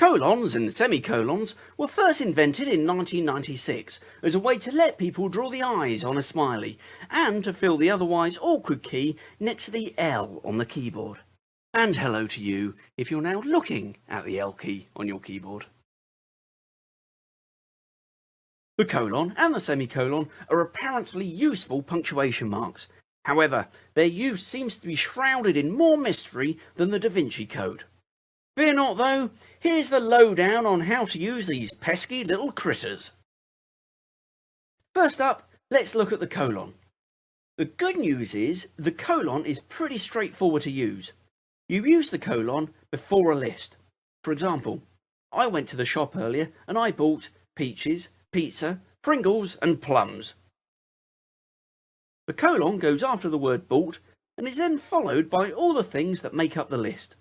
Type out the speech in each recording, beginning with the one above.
Colons and semicolons were first invented in 1996 as a way to let people draw the eyes on a smiley and to fill the otherwise awkward key next to the L on the keyboard. And hello to you if you're now looking at the L key on your keyboard. The colon and the semicolon are apparently useful punctuation marks. However, their use seems to be shrouded in more mystery than the Da Vinci Code. Fear not though, here's the lowdown on how to use these pesky little critters. First up, let's look at the colon. The good news is the colon is pretty straightforward to use. You use the colon before a list. For example, I went to the shop earlier and I bought peaches, pizza, Pringles and plums. The colon goes after the word bought and is then followed by all the things that make up the list.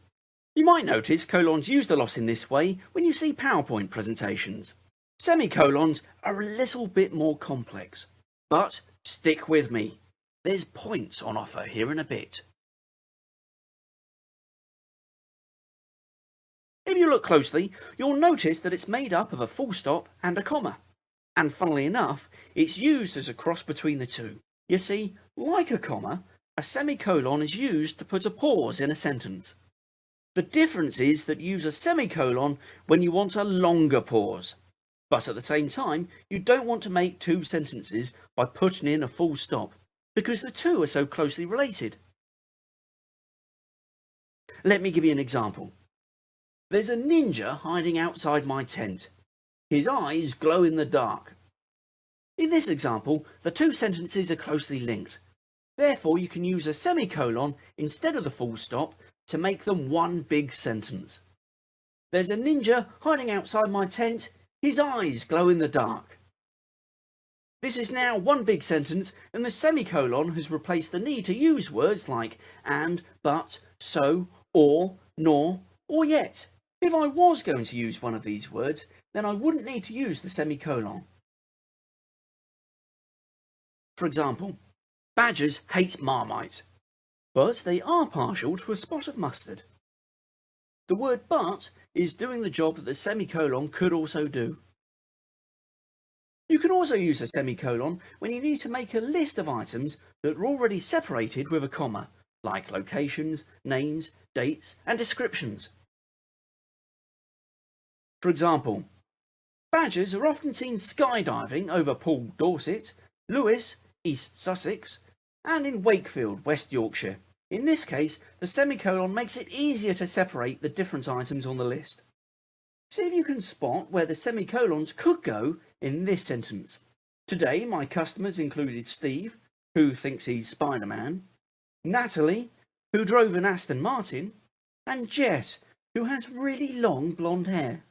You might notice colons used a lot in this way when you see PowerPoint presentations. Semicolons are a little bit more complex, but stick with me. There's points on offer here in a bit. If you look closely, you'll notice that it's made up of a full stop and a comma. And funnily enough, it's used as a cross between the two. You see, like a comma, a semicolon is used to put a pause in a sentence. The difference is that you use a semicolon when you want a longer pause. But at the same time, you don't want to make two sentences by putting in a full stop, because the two are so closely related. Let me give you an example. There's a ninja hiding outside my tent. His eyes glow in the dark. In this example, the two sentences are closely linked. Therefore, you can use a semicolon instead of the full stop to make them one big sentence. There's a ninja hiding outside my tent. His eyes glow in the dark. This is now one big sentence, and the semicolon has replaced the need to use words like and, but, so, or, nor, or yet. If I was going to use one of these words, then I wouldn't need to use the semicolon. For example, badgers hate Marmite, but they are partial to a spot of mustard. The word but is doing the job that the semicolon could also do. You can also use a semicolon when you need to make a list of items that are already separated with a comma, like locations, names, dates, and descriptions. For example, badgers are often seen skydiving over Poole, Dorset, Lewes, East Sussex, and in Wakefield, West Yorkshire. In this case, the semicolon makes it easier to separate the different items on the list. See if you can spot where the semicolons could go in this sentence. Today, my customers included Steve, who thinks he's Spider-Man, Natalie, who drove an Aston Martin, and Jess, who has really long blonde hair.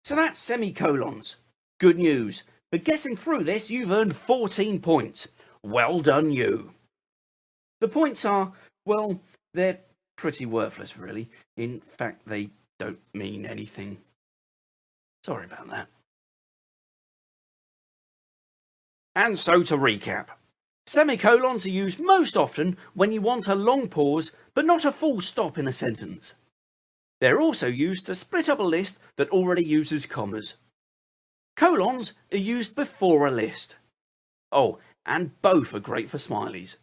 So that's semicolons. Good news. For getting through this, you've earned 14 points. Well done you. The points are, well, they're pretty worthless really. In fact, they don't mean anything. Sorry about that. And so to recap. Semicolons are used most often when you want a long pause, but not a full stop in a sentence. They're also used to split up a list that already uses commas. Colons are used before a list. Oh, and both are great for smileys.